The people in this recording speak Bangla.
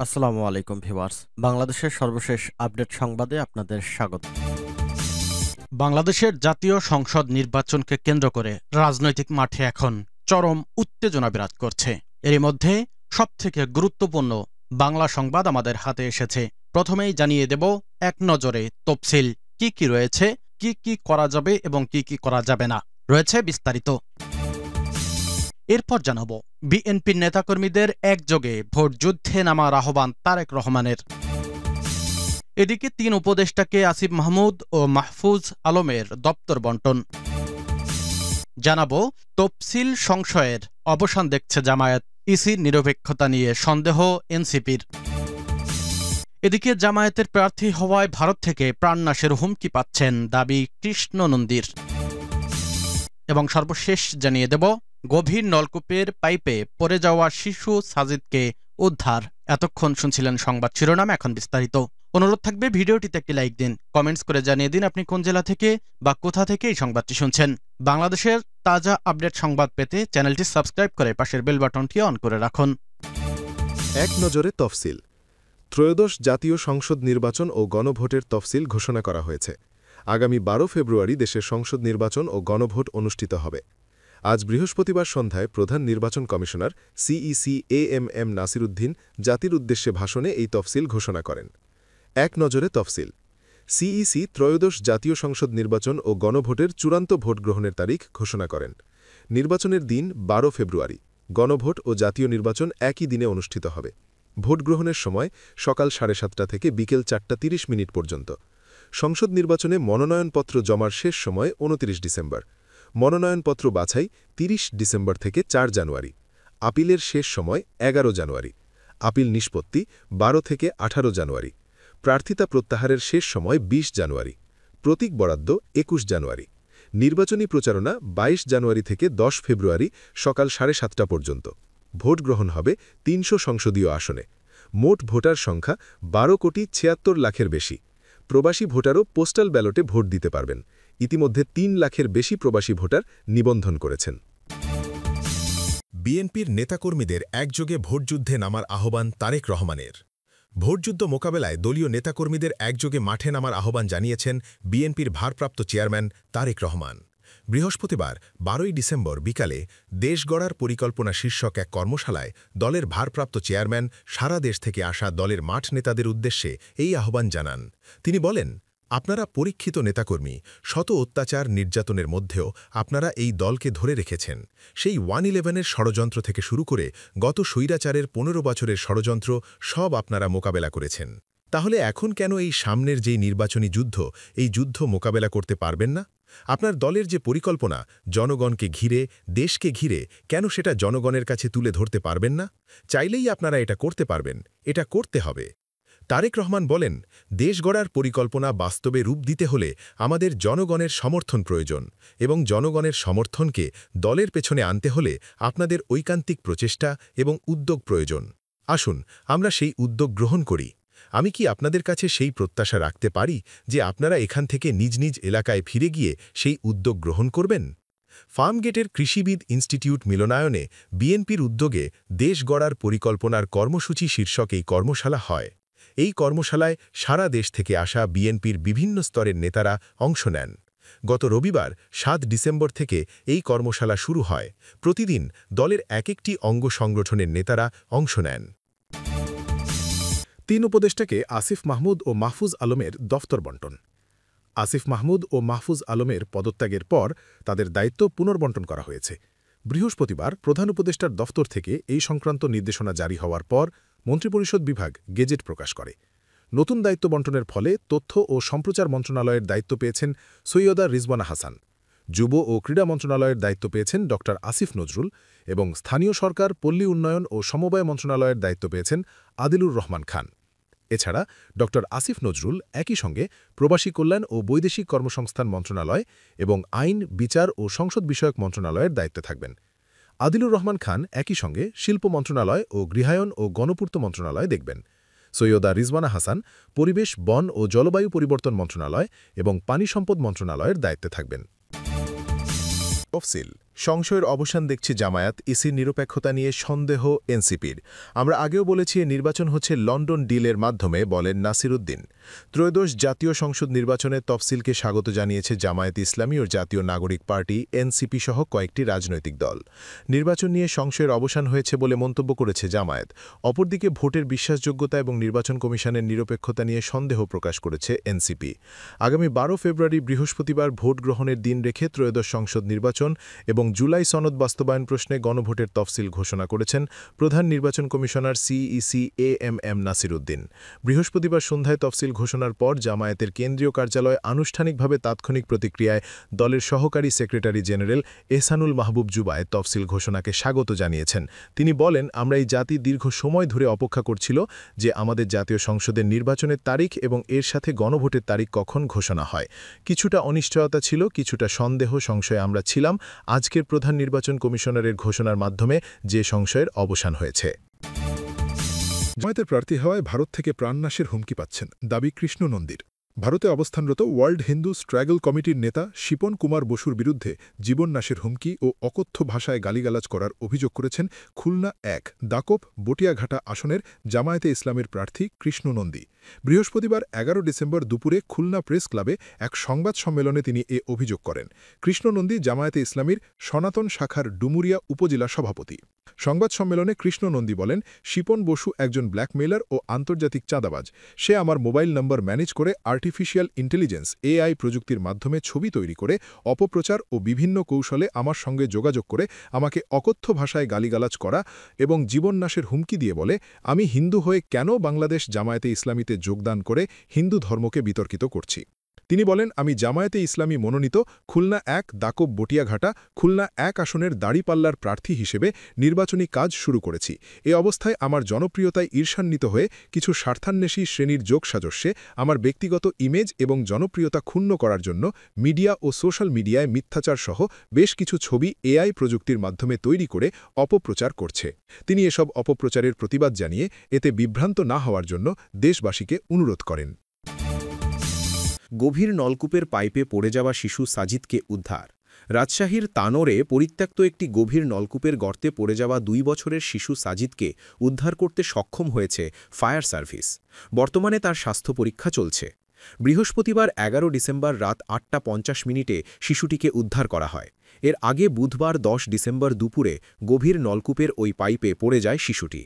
আসসালামু আলাইকুম ভিউয়ার্স। বাংলাদেশের সর্বশেষ আপডেট সংবাদে আপনাদের স্বাগত। বাংলাদেশের জাতীয় সংসদ নির্বাচনকে কেন্দ্র করে রাজনৈতিক মাঠে এখন চরম উত্তেজনা বিরাজ করছে। এরই মধ্যে সবথেকে গুরুত্বপূর্ণ বাংলা সংবাদ আমাদের হাতে এসেছে। প্রথমেই জানিয়ে দেব এক নজরে তফসিল কি কি রয়েছে, কি কি করা যাবে এবং কি কি করা যাবে না, রয়েছে বিস্তারিত। এরপর জানাব বিএনপির নেতাকর্মীদের একযোগে ভোট যুদ্ধে নামার আহ্বান তারেক রহমানের। এদিকে ৩ উপদেষ্টাকে আসিফ মাহমুদ ও মাহফুজ আলমের দপ্তর বন্টন। জানাবো তফসিল সংশয়ের অবসান দেখছে জামায়াত, ইসির নিরপেক্ষতা নিয়ে সন্দেহ এনসিপির। এদিকে জামায়াতের প্রার্থী হওয়ায় ভারত থেকে প্রাণনাশের হুমকি পাচ্ছেন দাবি কৃষ্ণ নন্দীর। এবং সর্বশেষ জানিয়ে দেব গভীর নলকূপের পাইপে পড়ে যাওয়া শিশু সাজিদকে উদ্ধার। এতক্ষণ শুনছিলেন সংবাদ শিরোনাম, এখন বিস্তারিত। অনুরোধ থাকবে ভিডিওটিতে একটি লাইক দিন, কমেন্টস করে জানিয়ে দিন আপনি কোন জেলা থেকে বা কোথা থেকে এই সংবাদটি শুনছেন। বাংলাদেশের তাজা আপডেট সংবাদ পেতে চ্যানেলটি সাবস্ক্রাইব করে পাশের বেল বাটনটি অন করে রাখুন। এক নজরে তফসিল। ত্রয়োদশ জাতীয় সংসদ নির্বাচন ও গণভোটের তফসিল ঘোষণা করা হয়েছে। আগামী 12 ফেব্রুয়ারি দেশের সংসদ নির্বাচন ও গণভোট অনুষ্ঠিত হবে। আজ বৃহস্পতিবার সন্ধ্যায় প্রধান নির্বাচন commissioner CEC AMM Nasir Uddin জাতির উদ্দেশ্যে ভাষণে এই তফসিল ঘোষণা করেন। এক নজরে তফসিল। সিইসি ত্রয়োদশ জাতীয় সংসদ নির্বাচন ও গণভোটের চূড়ান্ত ভোট গ্রহণের তারিখ ঘোষণা করেন। নির্বাচনের দিন 12 ফেব্রুয়ারি, গণভোট ও জাতীয় নির্বাচন একই দিনে অনুষ্ঠিত হবে। ভোট গ্রহণের সময় সকাল 7:30 থেকে বিকেল 4:30 পর্যন্ত। সংসদ নির্বাচনে মনোনয়নপত্র জমার শেষ সময় 29 ডিসেম্বর। মনোনয়নপত্র বাছাই 30 ডিসেম্বর থেকে 4 জানুয়ারি। আপিলের শেষ সময় 11 জানুয়ারি। আপিল নিষ্পত্তি 12 থেকে 18 জানুয়ারি। প্রার্থিতা প্রত্যাহারের শেষ সময় 20 জানুয়ারি। প্রতীক বরাদ্দ 21 জানুয়ারি। নির্বাচনী প্রচারণা 22 জানুয়ারি থেকে 10 ফেব্রুয়ারি সকাল 7:30 পর্যন্ত। ভোট গ্রহণ হবে 300 সংসদীয় আসনে। মোট ভোটার সংখ্যা 12,76,00,000-এর বেশি। প্রবাসী ভোটারও পোস্টাল ব্যালটে ভোট দিতে পারবেন। ইতিমধ্যে 3 লাখের বেশি প্রবাসী ভোটার নিবন্ধন করেছেন। বিএনপির নেতাকর্মীদের একযোগে ভোটযুদ্ধে নামার আহ্বান তারেক রহমানের। ভোটযুদ্ধ মোকাবেলায় দলীয় নেতাকর্মীদের একযোগে মাঠে নামার আহ্বান জানিয়েছেন বিএনপির ভারপ্রাপ্ত চেয়ারম্যান তারেক রহমান। বৃহস্পতিবার 12 ডিসেম্বর বিকালে দেশ গড়ার পরিকল্পনা শীর্ষক এক কর্মশালায় দলের ভারপ্রাপ্ত চেয়ারম্যান সারা দেশ থেকে আসা দলের মাঠ নেতাদের উদ্দেশ্যে এই আহ্বান জানান। তিনি বলেন, আপনারা পরীক্ষিত নেতাকর্মী, শত অত্যাচার নির্যাতনের মধ্যেও আপনারা এই দলকে ধরে রেখেছেন। সেই 111-এর ষড়যন্ত্র থেকে শুরু করে গত স্বৈরাচারের 15 বছরের ষড়যন্ত্র সব আপনারা মোকাবেলা করেছেন। তাহলে এখন কেন এই সামনের যেই নির্বাচনী যুদ্ধ, এই যুদ্ধ মোকাবেলা করতে পারবেন না? আপনার দলের যে পরিকল্পনা জনগণকে ঘিরে, দেশকে ঘিরে, কেন সেটা জনগণের কাছে তুলে ধরতে পারবেন না? চাইলেই আপনারা এটা করতে পারবেন, এটা করতে হবে। তারেক রহমান বলেন, দেশ গড়ার পরিকল্পনা বাস্তবে রূপ দিতে হলে আমাদের জনগণের সমর্থন প্রয়োজন এবং জনগণের সমর্থনকে দলের পেছনে আনতে হলে আপনাদের ঐকান্তিক প্রচেষ্টা এবং উদ্যোগ প্রয়োজন। আসুন আমরা সেই উদ্যোগ গ্রহণ করি। আমি কি আপনাদের কাছে সেই প্রত্যাশা রাখতে পারি যে আপনারা এখান থেকে নিজ নিজ এলাকায় ফিরে গিয়ে সেই উদ্যোগ গ্রহণ করবেন? ফার্মগেটের কৃষিবিদ ইনস্টিটিউট মিলনায়নে বিএনপির উদ্যোগে দেশ গড়ার পরিকল্পনার কর্মসূচি শীর্ষক এই কর্মশালা হয়। এই কর্মশালায় সারা দেশ থেকে আসা বিএনপির বিভিন্ন স্তরের নেতারা অংশ নেন। গত রবিবার 7 ডিসেম্বর থেকে এই কর্মশালা শুরু হয়। প্রতিদিন দলের এক একটি অঙ্গ সংগঠনের নেতারা অংশ নেন। 3 উপদেষ্টাকে আসিফ মাহমুদ ও মাহফুজ আলমের দফতর বন্টন। আসিফ মাহমুদ ও মাহফুজ আলমের পদত্যাগের পর তাদের দায়িত্ব পুনর্বন্টন করা হয়েছে। বৃহস্পতিবার প্রধান উপদেষ্টার দফতর থেকে এই সংক্রান্ত নির্দেশনা জারি হওয়ার পর মন্ত্রিপরিষদ বিভাগ গেজেট প্রকাশ করে। নতুন দায়িত্ব বন্টনের ফলে তথ্য ও সম্প্রচার মন্ত্রণালয়ের দায়িত্ব পেয়েছেন সৈয়দা রিজওয়ানা হাসান, যুব ও ক্রীড়া মন্ত্রণালয়ের দায়িত্ব পেয়েছেন ড আসিফ নজরুল এবং স্থানীয় সরকার, পল্লী উন্নয়ন ও সমবায় মন্ত্রণালয়ের দায়িত্ব পেয়েছেন আদিলুর রহমান খান। এছাড়া ড আসিফ নজরুল একই সঙ্গে প্রবাসী কল্যাণ ও বৈদেশিক কর্মসংস্থান মন্ত্রণালয় এবং আইন, বিচার ও সংসদ বিষয়ক মন্ত্রণালয়ের দায়িত্বে থাকবেন। আদিলুর রহমান খান একই সঙ্গে শিল্প মন্ত্রণালয় ও গৃহায়ন ও গণপূর্ত মন্ত্রণালয় দেখবেন। সৈয়দা রিজওয়ানা হাসান পরিবেশ, বন ও জলবায়ু পরিবর্তন মন্ত্রণালয় এবং পানি সম্পদ মন্ত্রণালয়ের দায়িত্বে থাকবেন। তফসিল। সংশয়ের অবসান দেখছে জামায়াত, ইসির নিরপেক্ষতা নিয়ে সন্দেহ এনসিপির। আমরা আগেও বলেছি নির্বাচন হচ্ছে লন্ডন ডিলের মাধ্যমে, বলেন নাসিরুদ্দিন। ত্রয়োদশ জাতীয় সংসদ নির্বাচনের তফসিলকে স্বাগত জানিয়েছে জামায়াত ইসলামী ও জাতীয় নাগরিক পার্টি এনসিপি সহ কয়েকটি রাজনৈতিক দল। নির্বাচন নিয়ে সংশয়ের অবসান হয়েছে বলে মন্তব্য করেছে জামায়াত। অপরদিকে ভোটের বিশ্বাসযোগ্যতা এবং নির্বাচন কমিশনের নিরপেক্ষতা নিয়ে সন্দেহ প্রকাশ করেছে এনসিপি। আগামী 12 ফেব্রুয়ারি বৃহস্পতিবার ভোট গ্রহণের দিন রেখে ত্রয়োদশ সংসদ নির্বাচন এবং জুলাই সনদ বাস্তবায়ন প্রশ্নে গণভোটের তফসিল ঘোষণা করেছেন প্রধান নির্বাচন কমিশনার সিইসি এএমএম নাসিরুদ্দিন। বৃহস্পতিবার সন্ধ্যায় তফসিল ঘোষণার পর জামায়াতের কেন্দ্রীয় কার্যালয় আনুষ্ঠানিকভাবে তাৎক্ষণিক প্রতিক্রিয়ায় দলের সহকারী সেক্রেটারি জেনারেল এহসানুল মাহবুব জুবায় তফসিল ঘোষণাকে স্বাগত জানিয়েছেন। তিনি বলেন, আমরা এই জাতি দীর্ঘ সময় ধরে অপেক্ষা করছিল যে আমাদের জাতীয় সংসদের নির্বাচনের তারিখ এবং এর সাথে গণভোটের তারিখ কখন ঘোষণা হয়। কিছুটা অনিশ্চয়তা ছিল, কিছুটা সন্দেহ সংশয়ে আমরা ছিলাম। আজকের প্রধান নির্বাচন কমিশনারের ঘোষণার মাধ্যমে যে সংশয়ের অবসান হয়েছে। জামায়াতের প্রার্থী হওয়ায় ভারত থেকে প্রাণনাশের হুমকি পাচ্ছেন, দাবি কৃষ্ণ নন্দীর। ভারতে অবস্থানরত ওয়ার্ল্ড হিন্দু স্ট্রাগল কমিটির নেতা শিপন কুমার বসুর বিরুদ্ধে জীবননাশের হুমকি ও অকথ্য ভাষায় গালিগালাজ করার অভিযোগ করেছেন খুলনা ১ দাকোপ বটিয়াঘাটা আসনের জামায়াতে ইসলামের প্রার্থী কৃষ্ণ নন্দী। বৃহস্পতিবার ১১ ডিসেম্বর দুপুরে খুলনা প্রেস ক্লাবে এক সংবাদ সম্মেলনে তিনি এ অভিযোগ করেন। কৃষ্ণ নন্দী জামায়াতে ইসলামীর সনাতন শাখার ডুমুরিয়া উপজেলা সভাপতি। সংবাদ সম্মেলনে কৃষ্ণ নন্দী বলেন, শিপন বসু একজন ব্ল্যাকমেইলার ও আন্তর্জাতিক চাঁদাবাজ। সে আমার মোবাইল নম্বর ম্যানেজ করে আর্টিফিশিয়াল ইন্টেলিজেন্স এআই প্রযুক্তির মাধ্যমে ছবি তৈরি করে অপপ্রচার ও বিভিন্ন কৌশলে আমার সঙ্গে যোগাযোগ করে আমাকে অকথ্য ভাষায় গালিগালাজ করা এবং জীবননাশের হুমকি দিয়ে বলে, আমি হিন্দু হয়ে কেন বাংলাদেশ জামায়াতে ইসলামীতে যোগদান করে হিন্দু ধর্মকে বিতর্কিত করছি। তিনি বলেন, আমি জামায়াতে ইসলামী মনোনীত খুলনা ১ দাকোপ বটিয়াঘাটা খুলনা ১ আসনের দাড়িপাল্লার প্রার্থী হিসেবে নির্বাচনী কাজ শুরু করেছি। এ অবস্থায় আমার জনপ্রিয়তায় ঈর্ষান্বিত হয়ে কিছু স্বার্থান্বেষী শ্রেণীর যোগসাজস্যে আমার ব্যক্তিগত ইমেজ এবং জনপ্রিয়তা ক্ষুণ্ণ করার জন্য মিডিয়া ও সোশ্যাল মিডিয়ায় মিথ্যাচার সহ বেশ কিছু ছবি এআই প্রযুক্তির মাধ্যমে তৈরি করে অপপ্রচার করছে। তিনি এসব অপপ্রচারের প্রতিবাদ জানিয়ে এতে বিভ্রান্ত না হওয়ার জন্য দেশবাসীকে অনুরোধ করেন। গভীর নলকূপের পাইপে পড়ে যাওয়া শিশু সাজিদকে উদ্ধার। রাজশাহীর তানোরে পরিত্যক্ত একটি গভীর নলকূপের গর্তে পড়ে যাওয়া ২ বছরের শিশু সাজিদকে উদ্ধার করতে সক্ষম হয়েছে ফায়ার সার্ভিস। বর্তমানে তার স্বাস্থ্য পরীক্ষা চলছে। বৃহস্পতিবার ১১ ডিসেম্বর রাত ৮টা ৫০ মিনিটে শিশুটিকে উদ্ধার করা হয়। এর আগে বুধবার ১০ ডিসেম্বর দুপুরে গভীর নলকূপের ওই পাইপে পড়ে যায় শিশুটি।